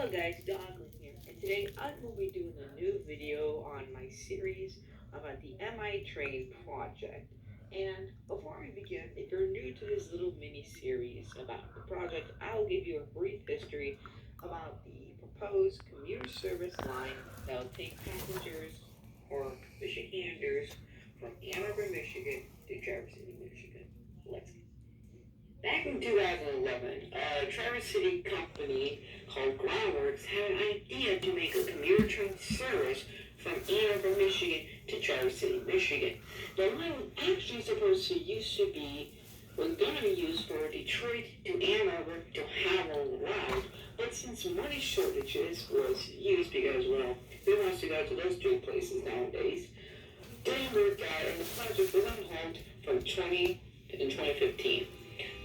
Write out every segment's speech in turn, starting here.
Hello guys, Donglin here, and today I'm going to be doing a new video on my series about the MI Train project. And before we begin, if you're new to this little mini series about the project, I'll give you a brief history about the proposed commuter service line that will take passengers or Michiganders from Ann Arbor, Michigan to Traverse City, Michigan. Let's get Back in 2011, a Traverse City company called Groundworks had an idea to make a commuter train service from Ann Arbor, Michigan to Traverse City, Michigan. The line was actually supposed to was going to be used for Detroit to Ann Arbor to Hamel route, but since money shortages was used because, well, who wants to go to those two places nowadays, didn't work out and the project was on hold from 2015.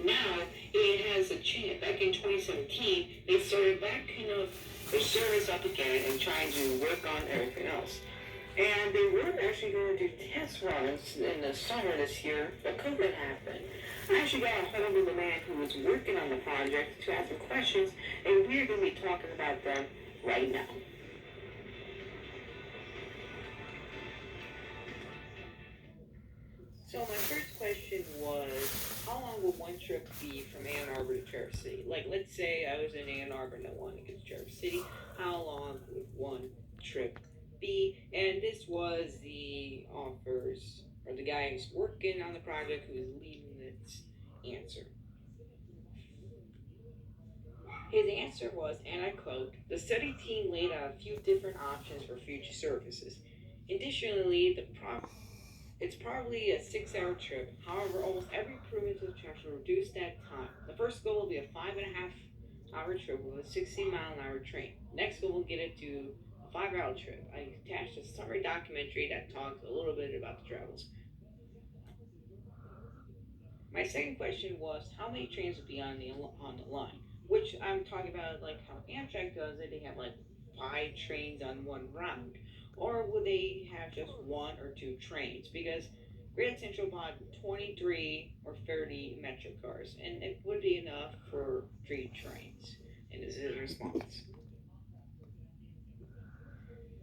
Now, it has a chance. Back in 2017, they started backing up their service up again and trying to work on everything else. And they were actually going to do test runs in the summer this year, but COVID happened. I actually got a hold of the man who was working on the project to ask him questions, and we're going to be talking about them right now. So my first question was, how long will one trip be from Ann Arbor to Traverse City? Like, let's say I was in Ann Arbor and I wanted to get to Traverse City. How long would one trip be? And this was the author's, or the guy who's working on the project who was leading this answer. His answer was, and I quote, "The study team laid out a few different options for future services. Additionally, it's probably a 6 hour trip. However, almost every improvement to the track will reduce that time. The first goal will be a 5.5 hour trip with a 60-mile-an-hour train. Next goal will get it to a 5 hour trip. I attached a summary documentary that talks a little bit about the travels." My second question was how many trains would be on the line, which I'm talking about like how Amtrak does it. They have like 5 trains on one route, or would they have just one or two trains? Because Grand Central bought 23 or 30 metro cars, and it would be enough for 3 trains. And this is his response.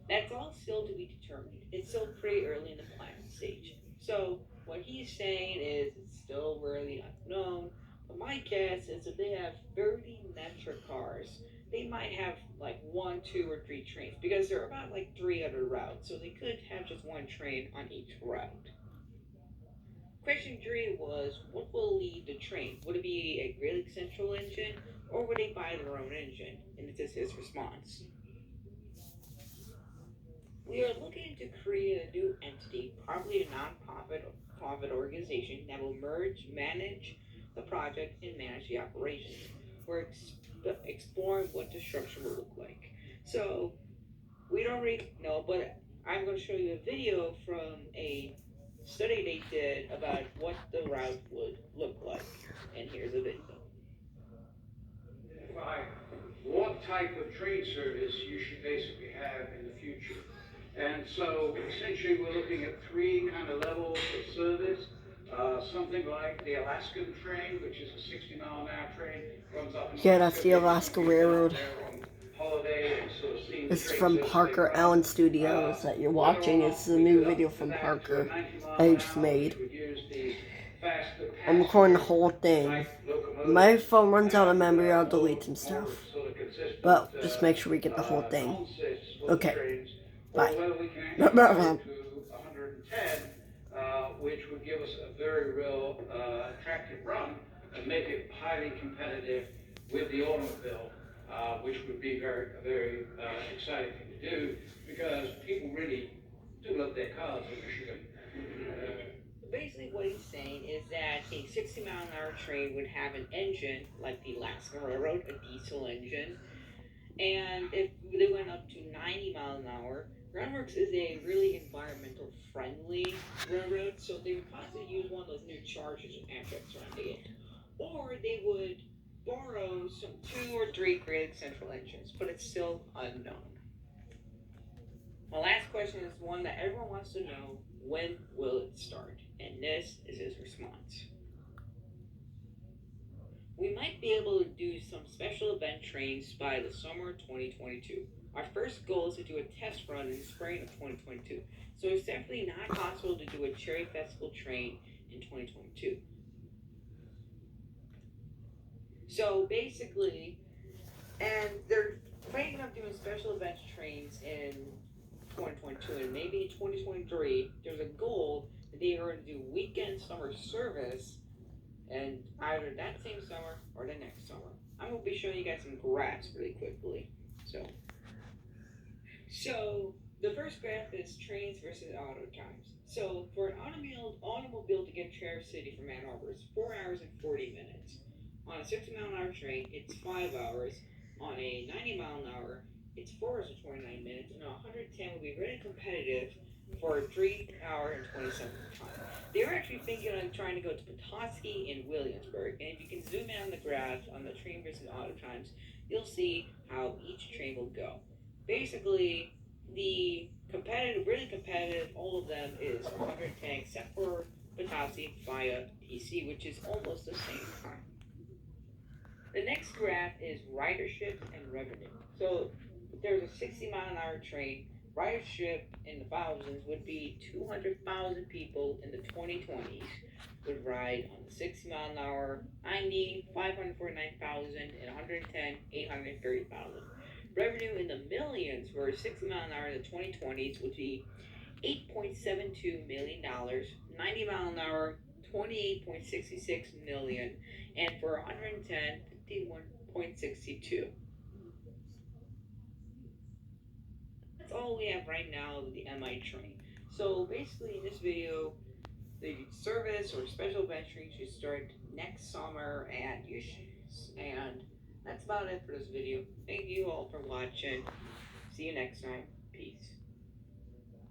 That's all still to be determined. It's still pretty early in the planning stage. So what he's saying is it's still really unknown. But my guess is if they have 30 Metra cars, they might have like one, two, or 3 trains because there are about like 300 routes. So they could have just one train on each route. Question 3 was what will lead the train? Would it be a Greeley Central engine or would they buy their own engine? And this is his response. We are looking to create a new entity, probably a non-profit profit organization that will manage the project, and manage the operations. We're exploring what the structure will look like. So we don't really know, but I'm going to show you a video from a study they did about what the route would look like. And here's a video. What type of train service you should basically have in the future. And so essentially we're looking at 3 kind of levels of service. Something like the Alaskan train, which is a 60-mile-an-hour train, runs up in Yeah, that's Alaska. the Alaska Railroad. Holiday and sort of seeing This is train from service Parker take Allen off. Studios that you're watching. It's the We new could video up to from that Parker to 90 miles that he an just hour, which made. would use the faster I'm recording the passenger whole thing. type locomotive. My phone runs out of And, memory, I'll more delete some stuff. sort of consistent, But just make sure we get the whole thing. consists with Okay. trains, or Bye. whether we can actually go to 110, which would give us a very real attractive run and make it highly competitive with the automobile, which would be very, very exciting thing to do because people really do love their cars in Michigan. Basically, what he's saying is that a 60-mile-an-hour train would have an engine like the Alaska Railroad, a diesel engine. And if they went up to 90 miles an hour, Groundworks is a really environmental friendly railroad, so they would possibly use one of those new chargers with Amtrak surrounding it. Or they would borrow some 2 or 3 Great Central engines, but it's still unknown. My last question is one that everyone wants to know: when will it start? And this is his response. we might be able to do some special event trains by the summer of 2022. Our first goal is to do a test run in the spring of 2022. So it's definitely not possible to do a cherry festival train in 2022. So basically, and they're planning on doing special events trains in 2022 and maybe 2023. There's a goal that they are going to do weekend summer service and either that same summer or the next summer. I'm going to be showing you guys some graphs really quickly. So the first graph is trains versus auto times. So for an automobile to get to Traverse City from Ann Arbor, it's 4 hours and 40 minutes. On a 60-mile-an-hour train, it's 5 hours. On a 90-mile-an-hour, it's 4 hours and 29 minutes. And a 110 will be really competitive for 3 hour and 27 time. They were actually thinking of trying to go to Petoskey and Williamsburg. And if you can zoom in on the graph on the train versus auto times, you'll see how each train will go. Basically, the competitive, really competitive, all of them is 110 except for Batasi via PC, which is almost the same time. The next graph is ridership and revenue. So if there's a 60-mile-an-hour train. Ridership in the thousands would be 200,000 people in the 2020s would ride on the 60 mile an hour, 90, 549,000, and 110, 830,000. Revenue in the millions for 60 mile an hour in the 2020s would be $8.72 million, 90 mile an hour, 28.66 million, and for 110, 51.62. That's all we have right now of the MI train. So basically in this video, the service or special event train should start next summer and that's about it for this video. Thank you all for watching. See you next time. Peace.